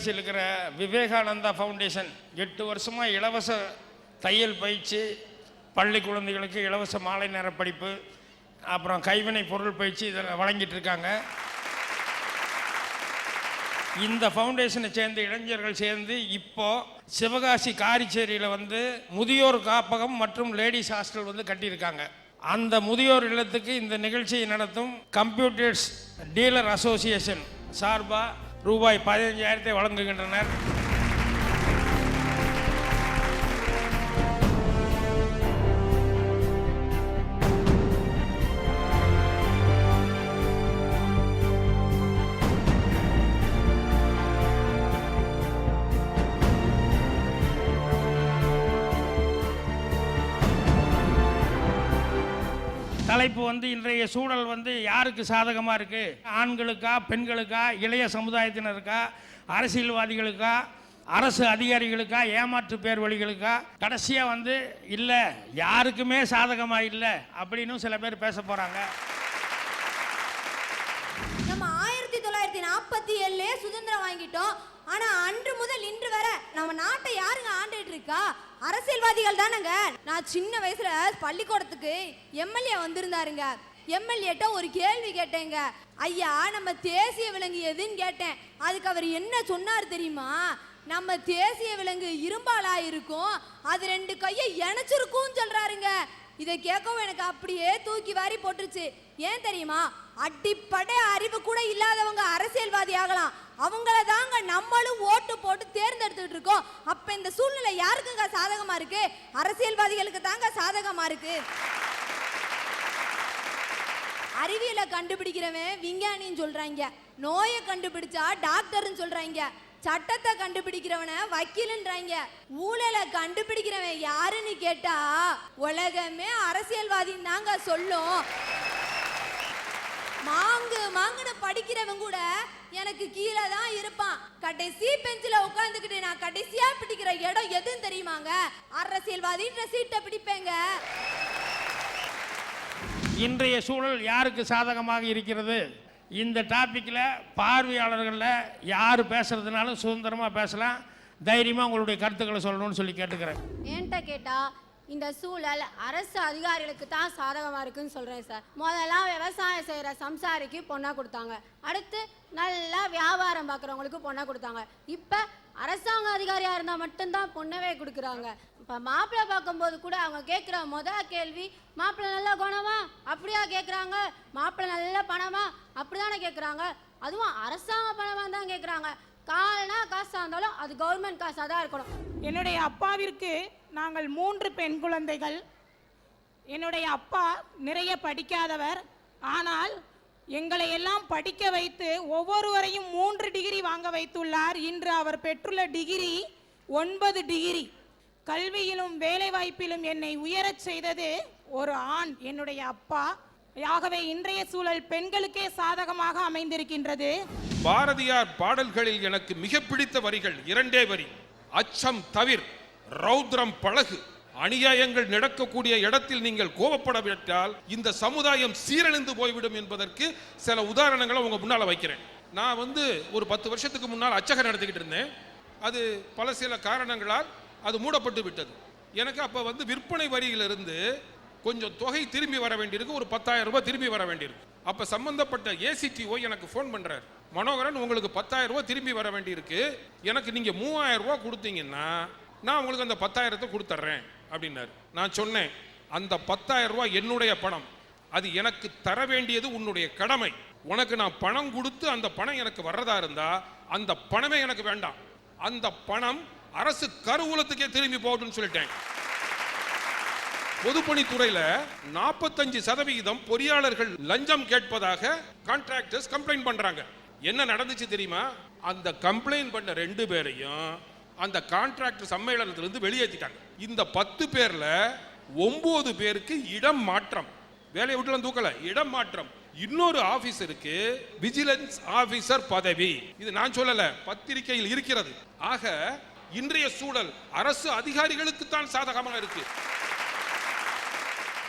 சிவகாசியில் இருக்கிற விவேகானந்தா ஃபவுண்டேஷன் 8 வருஷமாக இலவச தையல் பயிற்சி, பள்ளி குழந்தைகளுக்கு இலவச மாலை நேர படிப்பு, அப்புறம் கைவினை பொருள் பயிற்சி இதில் வழங்கிட்டு இருக்காங்க. இந்த ஃபவுண்டேஷனை சேர்ந்த இளைஞர்கள் சேர்ந்து இப்போது சிவகாசி காரிச்சேரியில் வந்து முதியோர் காப்பகம் மற்றும் லேடிஸ் ஹாஸ்டல் வந்து கட்டியிருக்காங்க. அந்த முதியோர் இல்லத்துக்கு இந்த நிகழ்ச்சியை நடத்தும் கம்ப்யூட்டர்ஸ் டீலர் அசோசியேஷன் சார்பாக ரூபாய் 15,000 வழங்குகின்றனர். தலைப்பு வந்து இன்றைய சூழல் வந்து யாருக்கு சாதகமாக இருக்குது? ஆண்களுக்கா, பெண்களுக்கா, இளைய சமுதாயத்தினருக்கா, அரசியல்வாதிகளுக்கா, அரசு அதிகாரிகளுக்கா, ஏமாற்று பேர் வழிகளுக்கா? கடைசியாக வந்து இல்லை, யாருக்குமே சாதகமாக இல்லை அப்படின்னு சில பேர் பேச போகிறாங்க. நம்ம 1947 சுதந்திரம் வாங்கிட்டோம். ஆனா அன்று முதல் இன்று வரை நம்ம நாட்டை யாருங்க ஆண்டுட்டு இருக்கா? அரசியல்வாதிகள் தானங்க. நான் சின்ன வயசுல பள்ளிக்கூடத்துக்கு எம்எல்ஏ வந்திருந்தாருங்க. எம்எல்ஏட்ட ஒரு கேள்வி கேட்டேங்க. ஐயா, நம்ம தேசிய விலங்கு எதுன்னு கேட்டேன். அதுக்கு அவர் என்ன சொன்னார் தெரியுமா? நம்ம தேசிய விலங்கு இரும்பாலா இருக்கும், அது 2 கையை இணைச்சிருக்கும் சொல்றாருங்க. இதை கேட்கவும் எனக்கு அப்படியே தூக்கி வாரி போட்டுருச்சு. ஏன் தெரியுமா? அடிப்படை அறிவு கூட இல்லாதவங்க அரசியல்வாதி ஆகலாம். அவங்கள தாங்க நம்மளும் ஓட்டு போட்டு தேர்ந்தெடுத்துட்டு இருக்கோம். அப்ப இந்த சூழ்நிலை யாருக்குங்க சாதகமா இருக்கு? அரசியல்வாதிகளுக்கு தாங்க சாதகமா இருக்கு. அறிவியலை கண்டுபிடிக்கிறவன் விஞ்ஞானின்னு சொல்றாங்க, நோயை கண்டுபிடிச்சா டாக்டர்னு சொல்றாங்க, சட்டத்தை கண்டுபிடிக்கிறவன வக்கீல்ன்றாங்க, ஊழலை கண்டுபிடிக்கிறவன் யாருன்னு கேட்டா உலகமே அரசியல்வாதின்னு தாங்க சொல்லும். மாங்குன்னு படிக்கிறவன் கூட எனக்கு கீழே தான் இருப்பான். கடைசி பெஞ்சில உட்கார்ந்துக்கிட்டு நான் கடைசியா பிடிக்கிற இடம் எதுன்னு தெரியுமாங்க? அரசியல்வாதின்ற சீட்டை பிடிப்பேங்க. இன்றைய சூழல் யாருக்கு சாதகமாக இருக்கிறது? இந்த டாபிக்கில் பார்வையாளர்களில் யார் பேசுறதுனாலும் சுதந்திரமாக பேசலாம். தைரியமாக உங்களுடைய கருத்துக்களை சொல்லணும்னு சொல்லி கேட்டுக்கிறேன். ஏன்ட்ட கேட்டா இந்த சூழல் அரசு அதிகாரிகளுக்கு தான் சாதகமாக இருக்குன்னு சொல்கிறேன் சார். முதல்லாம் விவசாயம் செய்கிற சம்சாரிக்கு பொண்ணாக கொடுத்தாங்க, அடுத்து நல்லா வியாபாரம் பார்க்குறவங்களுக்கு பொண்ணாக கொடுத்தாங்க. இப்போ அரசாங்க அதிகாரியாக இருந்தால் மட்டும்தான் பொண்ணவே கொடுக்குறாங்க. இப்போ மாப்பிள்ளை பார்க்கும்போது கூட அவங்க கேட்குற முதல் கேள்வி, மாப்பிள்ளை நல்ல குணமா அப்படியா கேட்குறாங்க, மாப்பிள்ளை நல்ல பணமா அப்படி தானே கேட்குறாங்க. அதுவும் அரசாங்க பணமாக தான் கேட்குறாங்க. கால்னா காசாக இருந்தாலும் அது கவர்மெண்ட் காசாக தான் இருக்கணும். என்னுடைய அப்பாவிற்கு நாங்கள் 3 பெண் குழந்தைகள். என்னுடைய அப்பா நிறைய படிக்காதவர். ஆனால் எங்களை எல்லாம் படிக்க வைத்து ஒவ்வொருவரையும் 3 டிகிரி வாங்க வைத்துள்ளார். இன்று அவர் பெற்றுள்ள டிகிரி 9 டிகிரி. கல்வியிலும் வேலைவாய்ப்பிலும் என்னை உயரச் செய்தது ஒரு ஆண், என்னுடைய அப்பா. ஆகவே இன்றைய சூழல் பெண்களுக்கே சாதகமாக அமைந்திருக்கின்றது. பாரதியார் பாடல்களில் எனக்கு மிக பிடித்த வரிகள் 2 வரி. அச்சம் தவிர், ரௌத்ரம் பழகு. அநியாயங்கள் நடக்கக்கூடிய இடத்தில் நீங்கள் கோபப்படவிட்டால் இந்த சமுதாயம் சீரழிந்து போய்விடும் என்பதற்கு சில உதாரணங்களை உங்க முன்னால வைக்கிறேன். நான் ஒரு 10 வருஷத்துக்கு முன்னால் அச்சகம் நடத்திக்கிட்டு இருந்தேன். அது பல சில காரணங்களால் அது மூடப்பட்டு விட்டது. எனக்கு அப்ப விற்பனை வரியிலிருந்து கொஞ்சம் தொகை திரும்பி வர வேண்டியிருக்கு. ஒரு 10,000 ரூபாய் திரும்பி வர வேண்டியிருக்கு. அப்ப சம்பந்தப்பட்ட ஏசிடிஓ எனக்கு ஃபோன் பண்றாரு, மனோகரன் உங்களுக்கு 10,000 ரூபாய் திரும்பி வர வேண்டியிருக்கு, எனக்கு நீங்க 3,000 ரூபாய் கொடுத்தீங்கன்னா நான் உங்களுக்கு அந்த 10,000 கொடுத்துட்றேன் அப்படின்னாரு. நான் சொன்னேன், அந்த 10,000 ரூபாய் என்னுடைய பணம், அது எனக்கு தர வேண்டியது உன்னுடைய கடமை. உனக்கு நான் பணம் கொடுத்து அந்த பணம் எனக்கு வர்றதா இருந்தா அந்த பணமே எனக்கு வேண்டாம், அந்த பணம் அரசு கருவூலத்துக்கே திரும்பி போகணும்னு சொல்லிட்டேன். பொதுப்பணித்துறையில 45% பொறியாளர்கள் லஞ்சம் கேட்பதாக கான்ட்ராக்டர்ஸ் கம்ப்ளைண்ட் பண்றாங்க. என்ன நடந்துச்சு தெரியுமா? அந்த கம்ப்ளைண்ட் பண்ண 2 பேரையும் அந்த கான்ட்ராக்டர் சம்மேளனத்திலிருந்து வெளியேற்றிட்டாங்க. இந்த 10 பேர்ல 9 பேருக்கு இடம் மாற்றம், வேலையை விட்டு தூக்கல, இடம் மாற்றம். இன்னொரு ஆபீசருக்கு விஜிலன்ஸ் ஆபீசர் பதவி. இது நான் சொல்லல, பத்திரிகையில் இருக்கிறது. ஆக இன்றைய சூழல் அரசு அதிகாரிகளுக்கு தான் சாதகமாக இருக்கு.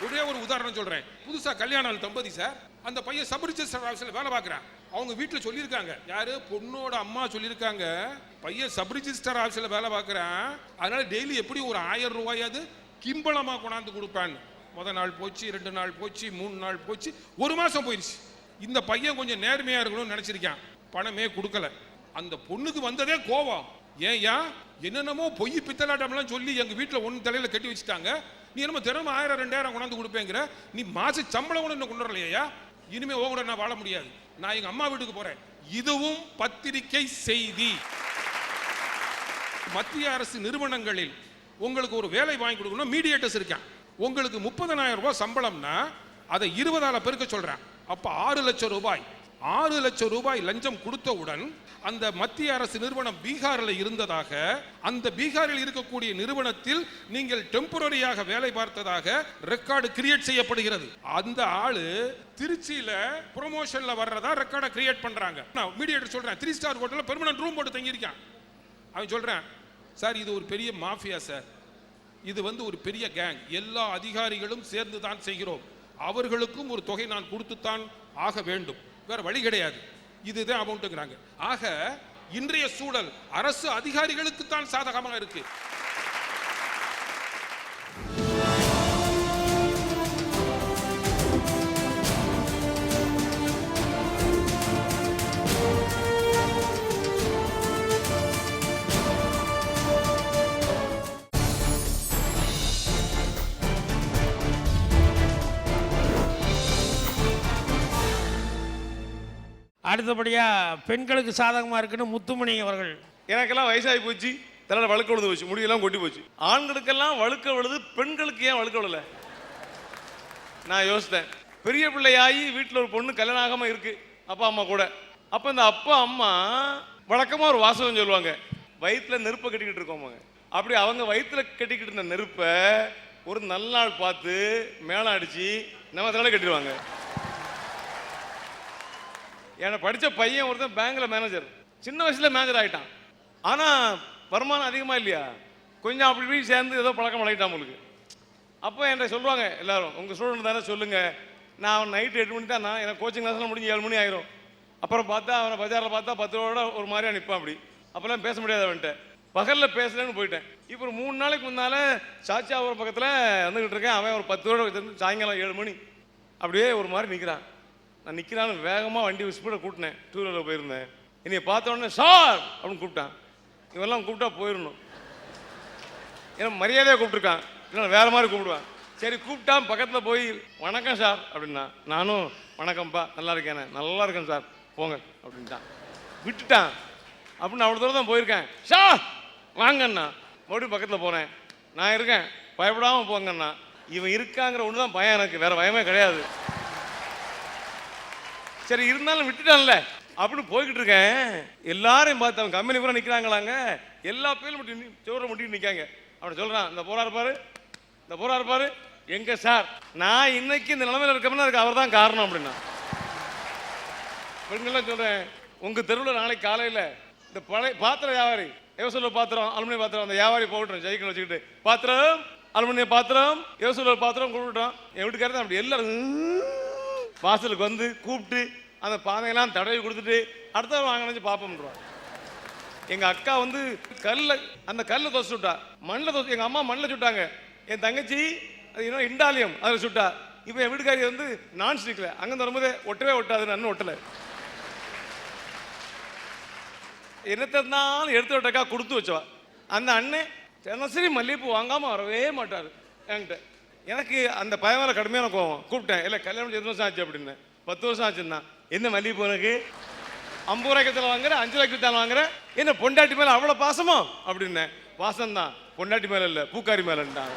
ஒரே ஒரு உதாரணம் சொல்றேன். புதுசா கல்யாணம் தம்பதி சார் அந்த பையன் சப் ரிஜிஸ்டர் ஆஃபீஸில் வேலை பார்க்குறான். அவங்க வீட்டில் சொல்லியிருக்காங்க, யாரு பொண்ணோட அம்மா சொல்லியிருக்காங்க, பையன் சப் ரிஜிஸ்டர் ஆஃபீஸில் வேலை பார்க்குறான், அதனால டெய்லி எப்படி ஒரு 1000 ரூபாயாவது கிம்பளமாக கொண்டாந்து கொடுப்பான்னு. முதல் நாள் போச்சு, 2 நாள் போச்சு, 3 நாள் போச்சு, 1 மாதம் போயிடுச்சு. இந்த பையன் கொஞ்சம் நேர்மையாக இருக்கணும்னு நினச்சிருக்கான், பணமே கொடுக்கல. அந்த பொண்ணுக்கு வந்ததே கோவம். ஏன்யா என்னென்னமோ பொய் பித்தலாட்டம்லாம் சொல்லி எங்கள் வீட்டில் ஒன்று தலையில் கட்டி வச்சுட்டாங்க, நீ என்னமோ தினமும் 1000 2000 கொண்டாந்து கொடுப்பேங்கிற, நீ மாச சம்பளம் கூட இன்னும் கொண்டு வரலையா, இனிமே உன் கூட நான் வாழ முடியாது, நான் எங்க அம்மா வீட்டுக்கு போறேன். இதுவும் பத்திரிகை செய்தி. மத்திய அரசு நிறுவனங்களில் உங்களுக்கு ஒரு வேலை வாங்கி கொடுக்கணும், மீடியேட்டர்ஸ் இருக்கான். உங்களுக்கு 30,000 ரூபாய் சம்பளம்னா அதை 20ஆல பெருக்க சொல்றேன். அப்ப 6 லட்சம் ரூபாய். 6 லட்சம் ரூபாய் லஞ்சம் கொடுத்தவுடன் அந்த மத்திய அரசு நிறுவனம் பீகாரில் இருந்ததாக, அந்த பீகாரில் இருக்கக்கூடிய நிறுவனத்தில் நீங்கள் டெம்பரரியாக வேலை பார்த்ததாக ரெக்கார்டு கிரியேட் செய்யப்படுகிறது. அந்த ஆளு திருச்சியில ப்ரொமோஷன்ல வர்றதா ரெக்கார்டை கிரியேட் பண்றாங்க. நான் மீடியேட்டர் சொல்றேன், 3 ஸ்டார் ஹோட்டல்ல பெர்மனன்ட் ரூம் போட்டு தங்கியிருக்கான். அவன் சொல்றேன், சார் இது ஒரு பெரிய மாஃபியா சார், இது ஒரு பெரிய கேங், எல்லா அதிகாரிகளும் சேர்ந்து தான் செய்கிறோம், அவர்களுக்கும் ஒரு தொகை நான் கொடுத்துத்தான் ஆக வேண்டும், வேற வழி கிடையாது, இதுதான் அமௌண்ட்டுங்கிறாங்க. ஆக இன்றைய சூழல் அரசு அதிகாரிகளுக்கு தான் சாதகமாக இருக்கு. அடுத்தபடியா பெண்களுக்கு சாதகமா இருக்குன்னு முத்துமணி அவர்கள். எனக்கெல்லாம் வயசாகி போச்சு, தலையில் வழுக்க விழுந்து போச்சு, முடியெல்லாம் கொட்டி போச்சு. ஆண்களுக்கெல்லாம் வழுக்க விழுது, பெண்களுக்கு ஏன் வழுக்க விழல? நான் யோசித்தேன். பெரிய பிள்ளையாகி வீட்டில் ஒரு பொண்ணு கல்யாணம் ஆகாம இருக்கு அப்பா அம்மா கூட. அப்போ இந்த அப்பா அம்மா வழக்கமாக ஒரு வாசகம் சொல்லுவாங்க, வயிற்றுல நெருப்பை கட்டிக்கிட்டு இருக்கோமாங்க. அப்படி அவங்க வயிற்றுல கட்டிக்கிட்டு இருந்த நெருப்பை ஒரு நல்ல நாள் பார்த்து மேளம் அடிச்சு நம்ம தலையில கட்டிடுவாங்க. என்னை படித்த பையன் ஒருத்தன் பேங்க்ல மேனேஜர், சின்ன வயசுல மேனேஜர் ஆகிட்டான். ஆனால் வருமானம் அதிகமாக இல்லையா, கொஞ்சம் அப்படி இப்படி சேர்ந்து ஏதோ பழக்கம் பழகிட்டான் உங்களுக்கு. அப்போ என்கிட்ட சொல்லுவாங்க எல்லாரும், உங்கள் ஸ்டூடெண்ட் தானே சொல்லுங்கள், நான் நைட்டு 8 மணி தான், எனக்கு கோச்சிங் கிளாஸ்லாம் முடிஞ்சு 7 மணி ஆயிரும். அப்புறம் பார்த்தா அவனை பஜாரில் பார்த்தா 10 ரூபா ஒரு மாதிரியா நிற்பான். அப்படி அப்போல்லாம் பேச முடியாது அவன்கிட்ட, பகலில் பேசலன்னு போயிட்டேன். இப்போ ஒரு 3 நாளைக்கு முன்னால் சாச்சாவூர் பக்கத்தில் வந்துக்கிட்டு இருக்கேன், அவன் ஒரு 10 ரூபா வச்சிருந்து சாயங்காலம் 7 மணி அப்படியே ஒரு மாதிரி நிற்கிறான். நான் நிற்கிறான்னு வேகமாக வண்டி ஸ்பீடை கூட்டினேன், 2 வீலரில் போயிருந்தேன். என்னை பார்த்தோன்னே சார் அப்படின்னு கூப்பிட்டான். இவெல்லாம் கூப்பிட்டா போயிடணும், ஏன்னா மரியாதையாக கூப்பிட்டுருக்கான், இல்லை வேறு மாதிரி கூப்பிடுவான். சரி கூப்பிட்டான், பக்கத்தில் போய் வணக்கம் சார் அப்படின்னா, நானும் வணக்கம்ப்பா நல்லா இருக்கேனே, நல்லா இருக்கேன் சார் போங்க அப்படின்ட்டான். விட்டுட்டான். அப்படின்னு அவ்வளோ தூரம் தான் போயிருக்கேன். சார் வாங்கண்ணா, மறுபடியும் பக்கத்தில் போனேன், நான் இருக்கேன் பயப்படாமல் போங்கண்ணா. இவன் இருக்காங்கிற ஒன்று தான் பயம் எனக்கு, வேறு பயமே கிடையாது. சரி இருந்தாலும் விட்டுட்டான்ல அப்படின்னு போய்கிட்டு இருக்கேன். எல்லாரையும் பார்த்து அவன் கம்பெனி பூரா நிற்கிறாங்களாங்க, எல்லா பேரும் முட்டி சோற முட்டிட்டு நிற்காங்க. அவனை சொல்கிறான், இந்த போறாரு பாரு, இந்த போறாரு பாரு, எங்க சார் நான் இன்னைக்கு இந்த நிலைமையில் இருக்கோம்னா அதுக்கு அவர் தான் காரணம் அப்படின்னா. பெண்கள்லாம் சொல்கிறேன், உங்கள் தெருவில் நாளைக்கு காலையில் இந்த பழைய பாத்திர வியாபாரி, எவசூல பாத்திரம், அலுமினிய பாத்திரம், அந்த வியாபாரி போட்டுறோம் ஜெயிக்கணும் வச்சுக்கிட்டு, பாத்திரம் அலுமினிய பாத்திரம் எவசூல பாத்திரம் கொடுத்துட்டோம். என் வீட்டுக்காரர் அப்படி எல்லாரும் வாசலுக்கு வந்து கூப்பிட்டு அந்த பாதையெல்லாம் தடவி கொடுத்துட்டு அடுத்த வாங்கினு பார்ப்போம்ன்றோம். எங்கள் அக்கா அந்த கல்லை தோசை சுட்டா, மண்ணில் தோசை, எங்கள் அம்மா மண்ணில் சுட்டாங்க, என் தங்கச்சி அது இன்னும் இண்டாலியம் அதில் சுட்டா. இப்போ என் வீட்டுக்காரி நான்ஸ்டிக்ல அங்கே வரும்போது ஒட்டவே ஒட்டாது, அண்ணன் ஒட்டலை. என்னத்தான் எடுத்து விட்டக்கா கொடுத்து வச்சவா. அந்த அண்ணன் தினசரி மல்லிகைப்பூ வாங்காமல் வரவே மாட்டார் என்கிட்ட. எனக்கு அந்த பயமால கடுமையான கோவம். கூப்பிட்டேன், இல்லை கல்யாணம் 7 வருஷம் ஆச்சு அப்படின்னு. 10 வருஷம் ஆச்சுன்னா என்ன மல்லிகைப்பூ எனக்கு 50 ரூபாய்க்கு வாங்குற, 5 ரூபாய்க்கு வாங்குற, என்ன பொண்டாட்டி மேலே அவ்வளோ பாசமோ அப்படின்னேன். பாசம்தான், பொண்டாட்டி மேலே இல்லை பூக்காரி மேலேன்ட்டாங்க.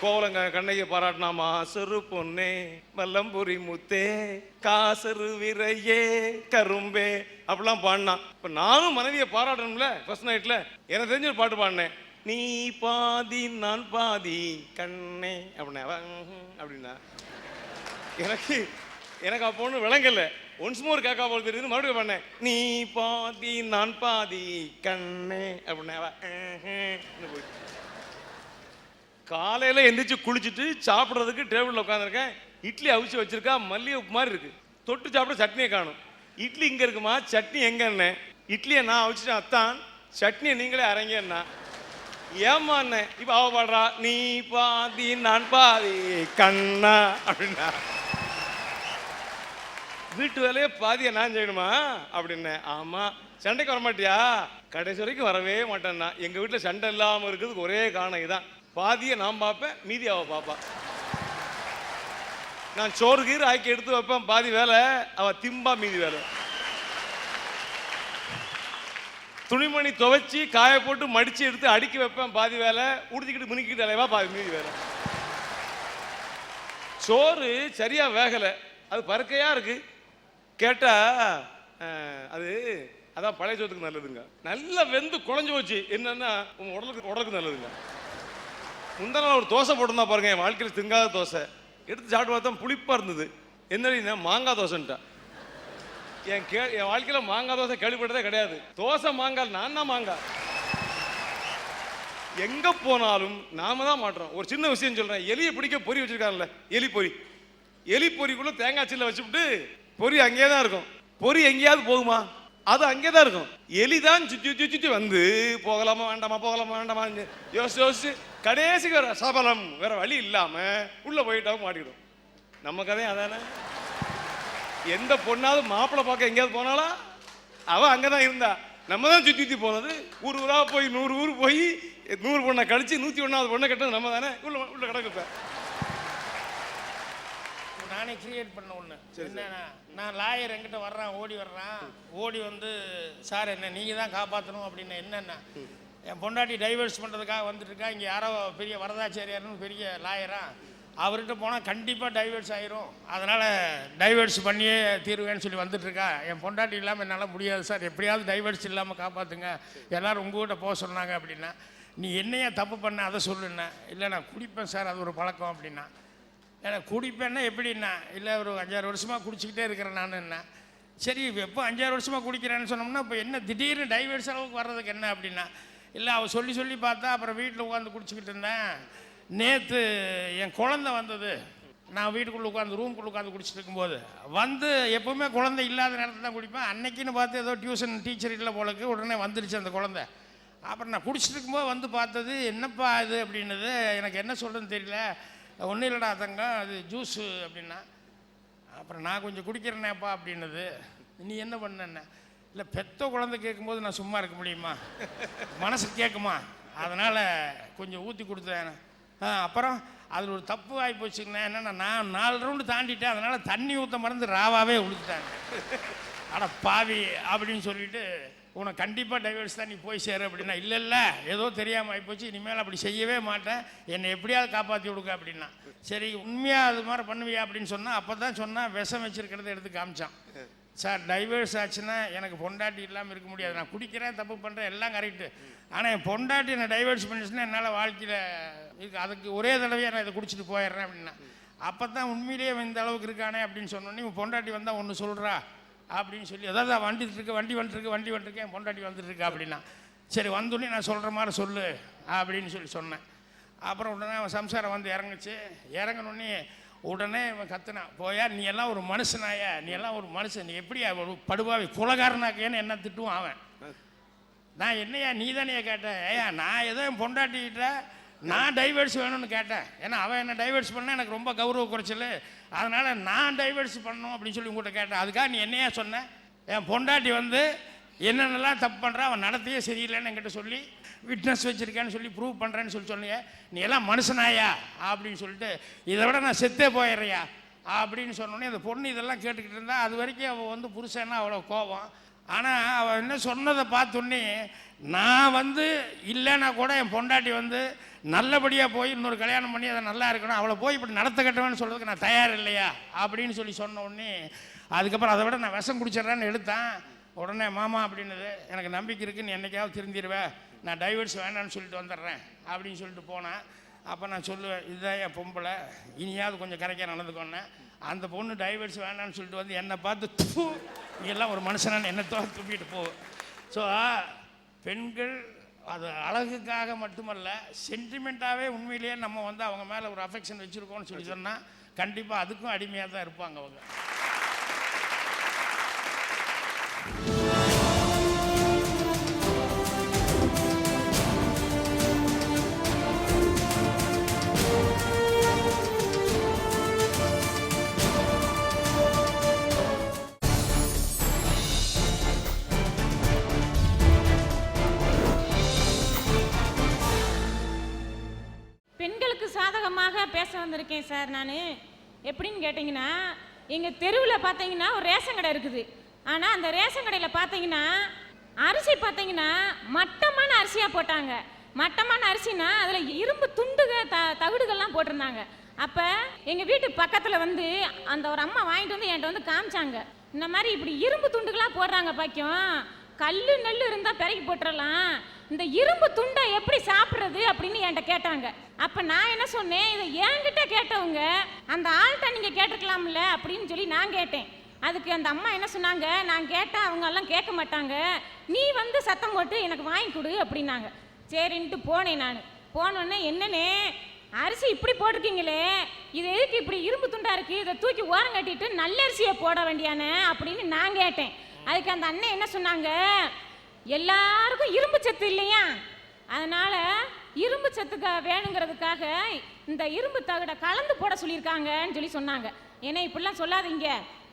கோவலங்க கண்ணையை பாராட்டினாமா, சிறு பொண்ணே வல்லம்புரி முத்தே காசரு விரையே கரும்பே அப்படிலாம் பாடினான். இப்போ நானும் மனைவியை பாராட்டணும்ல. ஃபர்ஸ்ட் நைட்டில் எனக்கு தெரிஞ்ச ஒரு பாட்டு பாடினேன், நீ பாதி நான் பாதி கண்ணே அப்படின்னா. எனக்கு அப்போ ஒன்றும் விளங்கல. ஒன்ஸ் மோர் கேட்கா போல தெரியுது, மறுபடியும் பண்ணேன், நீ பாதி நான் பாதி கண்ணே அப்படின்னா. காலையில் எந்திரிச்சு குளிச்சுட்டு சாப்பிட்றதுக்கு டேபிளில் உட்காந்துருக்கேன். இட்லி அவிச்சு வச்சிருக்கா, மல்லிகை உப்பு மாதிரி இருக்கு. தொட்டு சாப்பிட சட்னியை காணும். இட்லி இங்க இருக்குமா, சட்னி எங்கன்னு? இட்லியை நான் அவிச்சிட்டேன் அத்தான், சட்னியை நீங்களே அரைங்கன்னா. ஏமா என்ன இப்ப அவ பாடுறா, நீ பாதி நான் பாதி கண்ணா அப்படின்னா. வீட்டு வேலையே பாதியை நான் செய்யணுமா அப்படின்னு. ஆமா, சண்டைக்கு வரமாட்டியா? கடைசி வரைக்கும் வரவே மாட்டேன்னா. எங்க வீட்டில் சண்டை இல்லாமல் இருக்கிறதுக்கு ஒரே காரணம் இதான். பாதியை நான் பார்ப்பேன், மீதி அவ பாப்பா. நான் சோறு கீரை ஆக்கி எடுத்து வைப்பேன், பாதி வேலை அவ திம்பா, மீதி வேலை. துணிமணி துவைச்சி காய போட்டு மடிச்சு எடுத்து அடுக்கி வைப்பேன், பாதி வேலை. உடுத்திக்கிட்டு முனிக்கிட்டு அலைவா, பாதி மீதி வேலை. சோறு சரியா வேகலை, அது பறக்கையா இருக்கு. கேட்டா அது அதான் பழைய சோத்துக்கு நல்லதுங்க. நல்லா வெந்து குழஞ்சு போச்சு, என்னன்னா உங்க உடலுக்கு நல்லதுங்க. முந்தா நாள் ஒரு தோசை போட்டிருந்தா பாருங்க, என் வாழ்க்கையில் திங்காத தோசை. எடுத்து சாப்பிட்டு பார்த்தா புளிப்பா இருந்தது. என்ன மாங்காய் தோசைன்ட்டா. என் வாழ்க்கையில் மாங்காய் தோசை கேள்விப்பட்டதே கிடையாது. தோசை மாங்காய், நான் தான் மாங்காய். எங்க போனாலும் நாம தான் மாட்டுறோம். ஒரு சின்ன விஷயம் சொல்றேன். எலியை பிடிக்க பொறி வச்சிருக்காங்கல்ல, எலி பொறி. எலி பொறிக்குள்ள தேங்காய் சில்ல வச்சுவிட்டு பொறி அங்கேயே தான் இருக்கும். பொறி எங்கேயாவது போகுமா? அது அங்கே தான் இருக்கும். எலி தான் சுற்றி வந்து போகலாமா வேண்டாமா, போகலாமா வேண்டாமா யோசிச்சு கடைசிக்கு வேற சபலம், வேற வழி இல்லாம உள்ள போயிட்டாவும் மாட்டிக்கிடும். நம்ம கதையும் அதானே. எந்த பொண்ணாவது மாப்பிள்ளை பார்க்க எங்கேயாவது போனாலா, அவ அங்கதான் இருந்தா. நம்ம தான் சுத்தி போனது. ஊரா போய் 100 ஊர் போய் 100 பொண்ணை கழிச்சு 101வது பொண்ணை கட்டது நம்ம தானே. உள்ள கிடக்கு. நானே கிரியேட் பண்ண ஒன்று என்னன்னா, நான் லாயர் என்கிட்ட வர்றான், ஓடி வந்து சார் என்ன நீங்கள் தான் காப்பாற்றணும் அப்படின்னு. என்னென்னா, என் பொண்டாட்டி டைவர்ஸ் பண்ணுறதுக்காக வந்துட்டு இருக்கா. இங்கே யாரோ பெரிய வரதாச்சாரியார்னு பெரிய லாயரா, அவர்கிட்ட போனால் கண்டிப்பாக டைவர்ஸ் ஆயிரும், அதனால் டைவர்ஸ் பண்ணியே தீர்வேன்னு சொல்லி வந்துட்டுருக்கா. என் பொண்டாட்டி இல்லாமல் என்னால் முடியாது சார், எப்படியாவது டைவர்ஸ் இல்லாமல் காப்பாற்றுங்க, எல்லோரும் உங்கள்கிட்ட போக சொன்னாங்க அப்படின்னா. நீ என்னையா தப்பு பண்ண அதை சொல்லுன்னா. இல்லை நான் குடிப்பேன் சார், அது ஒரு பழக்கம் அப்படின்னா. எனக்கு குடிப்பேன்னா எப்படின்னா, இல்லை ஒரு 5-6 வருஷமாக குடிச்சிக்கிட்டே இருக்கிறேன் நான். என்ன சரி, எப்போ 5-6 வருஷமாக குடிக்கிறேன்னு சொன்னோம்னா இப்போ என்ன திடீர்னு டைவர்ஸ் அளவுக்கு வர்றதுக்கு என்ன அப்படின்னா. இல்லை அவள் சொல்லி பார்த்தா அப்புறம் வீட்டில் உட்காந்து குடிச்சிக்கிட்டு இருந்தேன். நேற்று என் குழந்தை வந்தது, நான் வீட்டுக்குள்ளே உட்காந்து ரூம்குள்ளே உட்காந்து குடிச்சிட்டு இருக்கும்போது வந்து, எப்போவுமே குழந்தை இல்லாத நேரத்தில் தான் குடிப்பேன். அன்னைக்குன்னு பார்த்து ஏதோ டியூஷன் டீச்சர் இல்லை போலக்கு, உடனே வந்துடுச்சு அந்த குழந்தை. அப்புறம் நான் குடிச்சிட்டு இருக்கும்போது வந்து பார்த்தது, என்னப்பா இது அப்படின்னது. எனக்கு என்ன சொல்கிறேன்னு தெரியல. ஒன்றும் இல்லைடா தங்கம், அது ஜூஸு அப்படின்னா. அப்புறம் நான் கொஞ்சம் குடிக்கிறேனேப்பா அப்படின்னது. நீ என்ன பண்ண? இல்லை பெத்த குழந்தை கேட்கும்போது நான் சும்மா இருக்க முடியுமா, மனசு கேட்குமா, அதனால் கொஞ்சம் ஊற்றி கொடுத்தேன். அப்புறம் அதில் ஒரு தப்பு ஆகி போச்சுங்கண்ணா. என்னென்னா, நான் 4 ரவுண்டு தாண்டிட்டேன், அதனால் தண்ணி ஊற்ற மறந்து ராவாவே உளுத்துட்டாங்க. அட பாவி அப்படின்னு சொல்லிட்டு, உனக்கு கண்டிப்பாக டைவர்ஸ் தான், நீ போய் சேரு அப்படின்னா. இல்லை ஏதோ தெரியாமல் ஆகிப்போச்சு, இனிமேல் அப்படி செய்யவே மாட்டேன், என்னை எப்படியாவது காப்பாற்றி கொடுக்க அப்படின்னா. சரி உண்மையாக அது மாதிரி பண்ணுவியா அப்படின்னு சொன்னால். அப்போ தான் சொன்னால் விஷம் வச்சுருக்கிறத எடுத்து காமிச்சான். சார் டைவர்ஸ் ஆச்சுன்னா எனக்கு பொண்டாட்டி இல்லாமல் இருக்க முடியாது, நான் குடிக்கிறேன், தப்பு பண்ணுறேன், எல்லாம் கரெக்டு. ஆனால் என் பொண்டாட்டி என்னை டைவர்ஸ் பண்ணிச்சுன்னா என்னால் வாழ்க்கையில் இருக்கு, அதுக்கு ஒரே தடவையாக நான் இதை குடிச்சிட்டு போயிடுறேன் அப்படின்னா. அப்போ தான் உண்மையிலேயே இந்த அளவுக்கு இருக்கானே அப்படின்னு சொன்னோன்னே, உன் பொண்டாட்டி வந்தால் ஒன்று சொல்கிறா அப்படின்னு சொல்லி, அதாவது வண்டி வந்துட்டுருக்கு என் பொண்டாட்டி வந்துட்டுருக்கா அப்படின்னா. சரி வந்தோடனே நான் சொல்கிற மாதிரி சொல்லு அப்படின்னு சொன்னேன். அப்புறம் உடனே அவன் சம்சாரம் வந்து இறங்குச்சு. இறங்கினோடனே உடனே இவன் கத்துனான், போயா நீ எல்லாம் ஒரு மனுஷனாயா, நீ எல்லாம் ஒரு மனுஷன், நீ எப்படி ஒரு படுபாவி குலகாரனாக்கேன்னு என்ன திட்டுவான் அவன். நான் என்னையா நீ தானே கேட்டேன், ஏயா நான் ஏதோ என் பொண்டாட்டிக்கிட்ட நான் டைவர்ஸ் வேணும்னு கேட்டேன். ஏன்னா அவன் என்ன டைவர்ஸ் பண்ணால் எனக்கு ரொம்ப கௌரவ குறைச்சல், அதனால் நான் டைவர்ஸ் பண்ணணும் அப்படின்னு சொல்லி உங்கள்கிட்ட கேட்டேன். அதுக்காக நீ என்னையா சொன்னேன், என் பொண்டாட்டி வந்து என்னென்னலாம் தப்பு பண்ணுறா, அவன் நடத்தையே சரியில்லைன்னு என்கிட்ட சொல்லி விட்னஸ் வச்சுருக்கேன்னு சொல்லி ப்ரூவ் பண்ணுறேன்னு சொன்னீங்க, நீ எல்லாம் மனுஷனாயா அப்படின்னு சொல்லிட்டு, இதை விட நான் செத்தே போயிடுறியா அப்படின்னு சொன்னோன்னே அந்த பொண்ணு இதெல்லாம் கேட்டுக்கிட்டு இருந்தா. அது வரைக்கும் அவள் வந்து புருஷன்னா அவ்வளோ கோபம். ஆனால் அவள் என்ன சொன்னதை பார்த்தோன்னே, நான் வந்து இல்லைன்னா கூட என் பொண்டாட்டி வந்து நல்லபடியாக போய் இன்னொரு கல்யாணம் பண்ணி அதை நல்லா இருக்கணும், அவளை போய் இப்படி நடத்த கட்டவேன்னு சொல்கிறதுக்கு நான் தயார் இல்லையா அப்படின்னு சொன்ன உடனே, அதுக்கப்புறம் அதை விட நான் விஷம் குடிச்சிட்றேன்னு எடுத்தேன். உடனே மாமா அப்படின்னது, எனக்கு நம்பிக்கை இருக்குது, நீ என்னைக்காவது திருந்திடுவேன், நான் டைவர்ஸ் வேண்டான்னு சொல்லிட்டு வந்துடுறேன் அப்படின்னு சொல்லிட்டு போனேன். அப்போ நான் சொல்லுவேன், இதுதான் என் பொம்பளை, இனியாவது கொஞ்சம் கரெக்டாக நடந்துக்கோன்னேன். அந்த பொண்ணு டைவர்ஸ் வேண்டான்னு சொல்லிட்டு வந்து என்னை பார்த்து நீ எல்லாம் ஒரு மனுஷனான்னு என்னை துப்பிட்டு போகும். ஸோ பெண்கள் அது அழகுக்காக மட்டுமல்ல, சென்டிமெண்ட்டாகவே உண்மையிலேயே நம்ம வந்து அவங்க மேலே ஒரு அஃபெக்ஷன் வச்சுருக்கோம்னு சொல்லி சொன்னால் கண்டிப்பாக அதுக்கும் அடிமையாக தான் இருப்பாங்க அவங்க. பெண்களுக்கு சாதகமாக பேச வந்திருக்கேன் சார். நான் எப்படின்னு கேட்டிங்கன்னா, எங்கள் தெருவில் பார்த்தீங்கன்னா ஒரு ரேஷன் கடை இருக்குது. ஆனால் அந்த ரேஷன் கடையில் பார்த்தீங்கன்னா அரிசி பார்த்தீங்கன்னா மட்டமான அரிசியாக போட்டாங்க. மட்டமான அரிசினா அதில் இரும்பு தவிடுகள்லாம் போட்டிருந்தாங்க. அப்போ எங்கள் வீட்டு பக்கத்தில் வந்து அந்த ஒரு அம்மா வாங்கிட்டு வந்து என்கிட்ட வந்து காமிச்சாங்க. இந்த மாதிரி இப்படி இரும்பு துண்டுகளாக போடுறாங்க பாக்கியம், கல் நெல் இருந்தால் பிறக்கி போட்டுடலாம், இந்த இரும்பு துண்டை எப்படி சாப்பிட்றது அப்படின்னு என்கிட்ட கேட்டாங்க. அப்போ நான் என்ன சொன்னேன், இதை என்கிட்ட கேட்டவங்க அந்த ஆள்கிட்ட நீங்கள் கேட்டிருக்கலாம்ல அப்படின்னு சொல்லி நான் கேட்டேன். அதுக்கு அந்த அம்மா என்ன சொன்னாங்க, நான் கேட்டால் அவங்க எல்லாம் கேட்க மாட்டாங்க, நீ வந்து சத்தம் போட்டு எனக்கு வாங்கி கொடு அப்படின்னாங்க. சரின்ட்டு போனேன். நான் போனோடனே, என்னன்னே அரிசி இப்படி போட்டிருக்கீங்களே, இது எதுக்கு இப்படி இரும்பு துண்டா இருக்கு, இதை தூக்கி ஓரம் கட்டிட்டு நல்ல அரிசியை போட வேண்டியானே அப்படின்னு நான் கேட்டேன். அதுக்கு அந்த அண்ணன் என்ன சொன்னாங்க, எல்லாருக்கும் இரும்பு சத்து இல்லையா, அதனால இரும்பு சத்துக்கு வேணுங்கிறதுக்காக இந்த இரும்பு தகடை கலந்து போட சொல்லியிருக்காங்கன்னு சொல்லி சொன்னாங்க. ஏன்னா இப்படிலாம் சொல்லாதீங்க,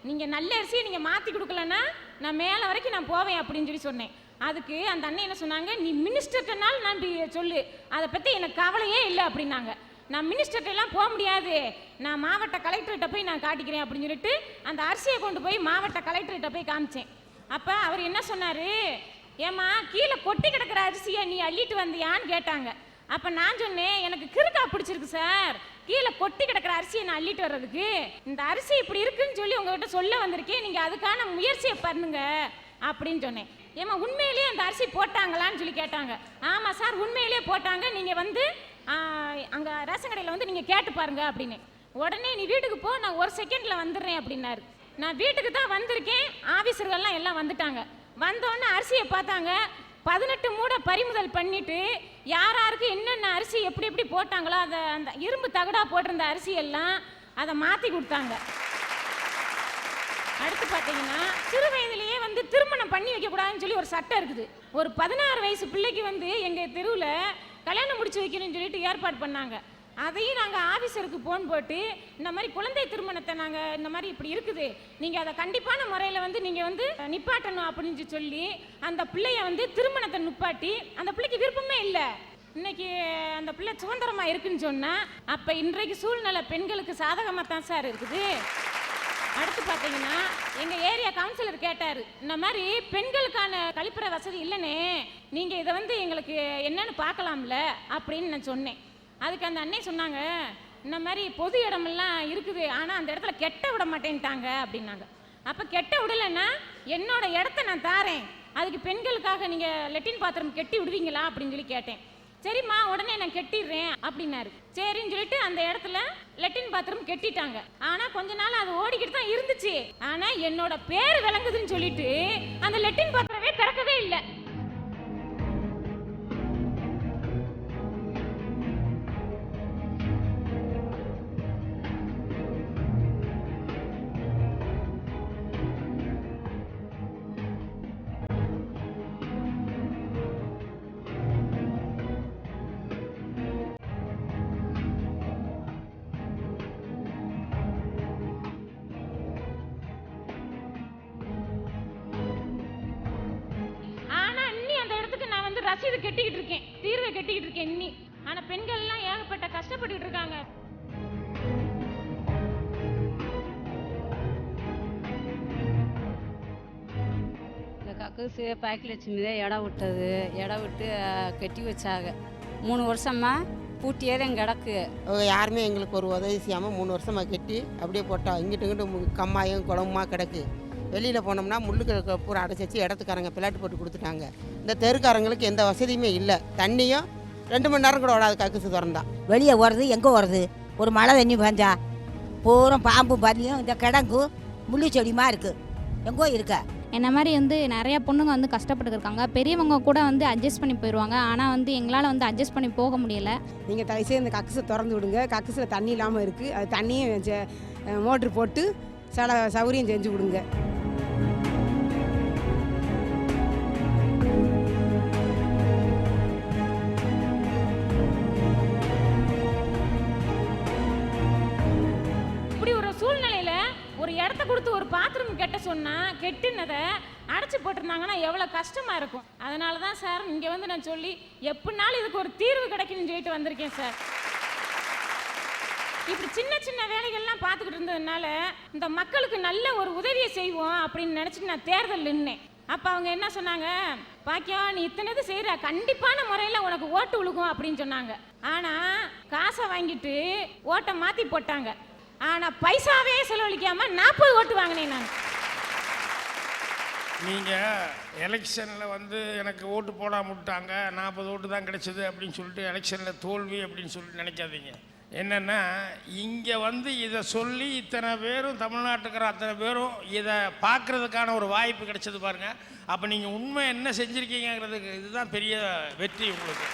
நீங்கள் நல்ல அரிசியை நீங்கள் மாற்றி கொடுக்கலன்னா நான் மேலே வரைக்கும் நான் போவேன் அப்படின்னு சொல்லி சொன்னேன். அதுக்கு அந்த அண்ணன் என்ன சொன்னாங்க, நீ மினிஸ்டர்கிட்டனாலும் நான் சொல்லு, அதை பற்றி எனக்கு கவலையே இல்லை அப்படின்னாங்க. நான் மினிஸ்டர்கிட்டலாம் போக முடியாது, நான் மாவட்ட கலெக்டர்கிட்ட போய் நான் காட்டிக்கிறேன் அப்படின்னு சொல்லிட்டு அந்த அரிசியை கொண்டு போய் மாவட்ட கலெக்டர்கிட்ட போய் காமிச்சேன். அப்போ அவர் என்ன சொன்னார், ஏம்மா கீழே கொட்டி கிடக்கிற அரிசியை நீ அள்ளிட்டு வந்தியான்னு கேட்டாங்க. அப்போ நான் சொன்னேன், எனக்கு கிறுக்கா பிடிச்சிருக்கு சார், கீழே கொட்டி கிடக்கிற அரிசியை நான் அள்ளிட்டு வர்றதுக்கு, இந்த அரிசி இப்படி இருக்குன்னு சொல்லி உங்ககிட்ட சொல்ல வந்திருக்கேன், நீங்கள் அதுக்கான முயற்சியை பண்ணுங்க அப்படின்னு சொன்னேன். ஏம்மா உண்மையிலேயே அந்த அரிசி போட்டாங்களான்னு சொல்லி கேட்டாங்க. ஆமாம் சார் உண்மையிலேயே போட்டாங்க, நீங்கள் வந்து அங்கே ரேஷன் கடையில் வந்து நீங்கள் கேட்டு பாருங்க அப்படின்னு. உடனே நீ வீட்டுக்கு போ, நான் ஒரு செகண்டில் வந்துடுறேன் அப்படின்னாரு. நான் வீட்டுக்கு தான் வந்திருக்கேன், ஆஃபீஸர்கள்லாம் எல்லாம் வந்துட்டாங்க. வந்தோடனே அரிசியை பார்த்தாங்க, 18 மூடை பறிமுதல் பண்ணிட்டு யாராருக்கு என்னென்ன அரிசி எப்படி எப்படி போட்டாங்களோ அதை அந்த இரும்பு தகடா போட்டிருந்த அரிசியெல்லாம் அதை மாற்றி கொடுத்தாங்க. அடுத்து பார்த்தீங்கன்னா, சிறு வயதிலேயே வந்து திருமணம் பண்ணி வைக்கக்கூடாதுன்னு சொல்லி ஒரு சட்டம் இருக்குது. ஒரு 16 வயசு பிள்ளைக்கு வந்து எங்கள் தெருவில் கல்யாணம் முடிச்சு வைக்கணும்னு சொல்லிட்டு ஏற்பாடு பண்ணாங்க. அதையும் நாங்கள் ஆஃபீஸருக்கு ஃபோன் போட்டு, இந்த மாதிரி குழந்தை திருமணத்தை நாங்கள் இந்த மாதிரி இப்படி இருக்குது, நீங்கள் அதை கண்டிப்பான முறையில் வந்து நீங்கள் வந்து நிப்பாட்டணும் அப்படின்னு சொல்லி அந்த பிள்ளைய வந்து திருமணத்தை நிப்பாட்டி, அந்த பிள்ளைக்கு விருப்பமே இல்லை, இன்னைக்கு அந்த பிள்ளை சுதந்திரமாக இருக்குன்னு சொன்னால், அப்போ இன்றைக்கு சூழ்நிலை பெண்களுக்கு சாதகமாக தான் சார் இருக்குது. அடுத்து பார்த்தீங்கன்னா, எங்கள் ஏரியா கவுன்சிலர் கேட்டார், இந்த மாதிரி பெண்களுக்கான கழிப்பறை வசதி இல்லைனே, நீங்கள் இதை வந்து எங்களுக்கு என்னன்னு பார்க்கலாம்ல அப்படின்னு நான் சொன்னேன். அதுக்கு அந்த அண்ணே சொன்னாங்க, இந்த மாதிரி பொது இடமெல்லாம் இருக்குது, ஆனால் அந்த இடத்துல கெட்ட விட மாட்டேன்ட்டாங்க அப்படின்னாங்க. அப்போ கெட்ட விடலைன்னா என்னோட இடத்த நான் தாரேன், அதுக்கு பெண்களுக்காக நீங்கள் லெட்டின் பாத்திரம் கெட்டி விடுவீங்களா அப்படின்னு சொல்லி கேட்டேன். சரிம்மா உடனே நான் கெட்டிடுறேன் அப்படின்னாரு. சரின்னு சொல்லிட்டு அந்த இடத்துல லெட்டின் பாத்திரம் கெட்டிட்டாங்க. ஆனால் கொஞ்ச நாள் அது ஓடிக்கிட்டு தான் இருந்துச்சு. ஆனால் என்னோட பேர் விளங்குதுன்னு சொல்லிட்டு அந்த லெட்டின் பாத்திரமே திறக்கவே இல்லை. ரசீது கட்டிக்கிட்டு இருக்கேன், தீர்வை கட்டிக்கிட்டு இருக்கேன் இன்னி. ஆனா பெண்கள் எல்லாம் ஏகப்பட்ட கஷ்டப்பட்டுக்கிட்டு இருக்காங்க. இந்த கக்கூசு பாக்கியலட்சுமி தான் இடம் விட்டது, இடம் விட்டு கட்டி வச்சாங்க. 3 வருஷமா பூட்டியே தான் கிடக்கு. யாருமே எங்களுக்கு ஒரு உதவி செய்யாமல் 3 வருஷமாக கட்டி அப்படியே போட்டா. இங்கிட்டு இங்கிட்டு கம்மாயும் குளமுமா கிடக்கு. வெளியில் போனோம்னா முள்ளுக்கு பூரா அடைச்சி வச்சு இடத்துக்காரங்க பிளாட்டு போட்டு கொடுத்துட்டாங்க. இந்த தெருக்காரங்களுக்கு எந்த வசதியுமே இல்லை. தண்ணியும் 2 மணி நேரம் கூட ஓடாது கக்கூசு திறந்தா. வெளியே ஓடுறது எங்கே ஓடுது, ஒரு மழை தண்ணி பெஞ்சா பூரா பாம்பு பல்லியும் இந்த கிடங்கு முள்ளு செடியுமா இருக்குது. எங்கோ இருக்க என்ன மாதிரி வந்து நிறைய பொண்ணுங்க வந்து கஷ்டப்பட்டுருக்காங்க. பெரியவங்க கூட வந்து அட்ஜஸ்ட் பண்ணி போயிடுவாங்க. ஆனால் வந்து எங்களால் வந்து அட்ஜஸ்ட் பண்ணி போக முடியல. நீங்கள் தயவுசெய்து இந்த கக்கூஸை திறந்து விடுங்க. கக்கூஸில் தண்ணி இல்லாமல் இருக்குது. அது தண்ணியும் மோட்ரு போட்டு சில சௌகரியம் செஞ்சு விடுங்க. சூழ்நிலையில ஒரு இடத்த கொடுத்து ஒரு பாத்ரூம் கட்ட சொன்னா கெட்டினதை அடைச்சி போட்டிருந்தாங்கன்னா எவ்வளோ கஷ்டமா இருக்கும். அதனால தான் சார் இங்கே வந்து நான் சொல்லி எப்படினாலும் இதுக்கு ஒரு தீர்வு கிடைக்குன்னு சொல்லிட்டு வந்திருக்கேன் சார். இப்படி சின்ன சின்ன வேலைகள்லாம் பார்த்துக்கிட்டு இருந்ததுனால இந்த மக்களுக்கு நல்ல ஒரு உதவியை செய்வோம் அப்படின்னு நினச்சிட்டு நான் தேர்தல் நின்னேன். அப்போ அவங்க என்ன சொன்னாங்க, பாக்கியா நீ இத்தனைது செய்கிற, கண்டிப்பான முறையில் உனக்கு ஓட்டு விழுகும் அப்படின்னு சொன்னாங்க. ஆனால் காசை வாங்கிட்டு ஓட்டை மாற்றி போட்டாங்க. ஆனால் பைசாவே செலவழிக்காமல் 40 ஓட்டு வாங்கினேன் நான். நீங்கள் எலெக்ஷனில் வந்து எனக்கு ஓட்டு போடாம விட்டாங்க, 40 ஓட்டு தான் கிடைச்சிது அப்படின்னு சொல்லிட்டு எலெக்ஷனில் தோல்வி அப்படின்னு சொல்லிட்டு நினைக்காதீங்க. என்னென்னா இங்கே வந்து இதை சொல்லி இத்தனை பேரும் தமிழ்நாட்டுக்கிற அத்தனை பேரும் இதை பார்க்குறதுக்கான ஒரு வாய்ப்பு கிடைச்சது பாருங்கள். அப்போ நீங்கள் உண்மை என்ன செஞ்சுருக்கீங்கிறதுக்கு இதுதான் பெரிய வெற்றி உங்களுக்கு.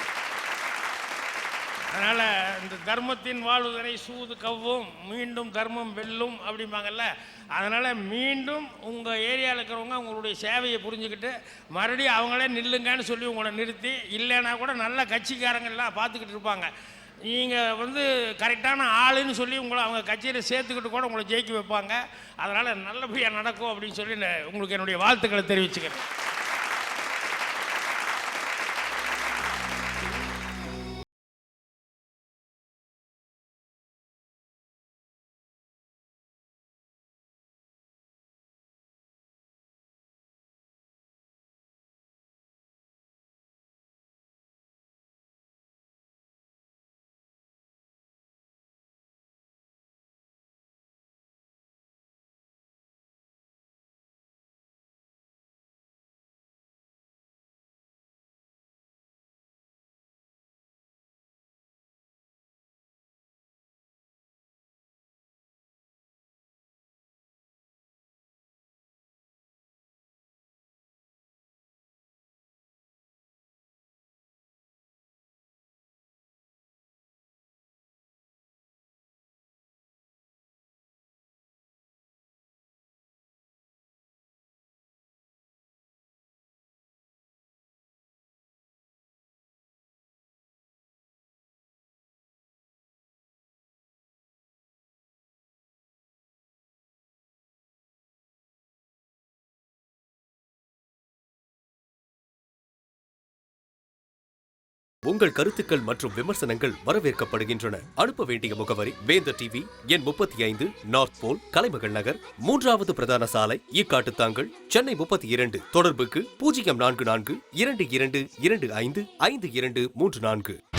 அதனால் இந்த தர்மத்தின் வாழ்வுதனை சூது கவ்வும், மீண்டும் தர்மம் வெல்லும் அப்படிம்பாங்கல்ல. அதனால் மீண்டும் உங்கள் ஏரியாவில் இருக்கிறவங்க உங்களுடைய சேவையை புரிஞ்சுக்கிட்டு மறுபடியும் அவங்களே நில்லுங்கன்னு சொல்லி உங்களை நிறுத்தி, இல்லைன்னா கூட நல்ல கட்சிக்காரங்கள்லாம் பார்த்துக்கிட்டு இருப்பாங்க. நீங்கள் வந்து கரெக்டான ஆளுன்னு சொல்லி உங்களை அவங்க கட்சியில் சேர்த்துக்கிட்டு கூட உங்களை ஜெயிக்க வைப்பாங்க. அதனால் நல்லபடியாக நடக்கும் அப்படின்னு சொல்லி உங்களுக்கு என்னுடைய வாழ்த்துக்களை தெரிவிச்சுக்கிறேன். உங்கள் கருத்துக்கள் மற்றும் விமர்சனங்கள் வரவேற்கப்படுகின்றன. அனுப்ப வேண்டிய முகவரி வேந்தர் டிவி, எண் 35, நார்த் போல், கலைமகள் நகர், 3வது பிரதான சாலை, ஈக்காட்டுத்தாங்கல், சென்னை 32. தொடர்புக்கு 044222255234.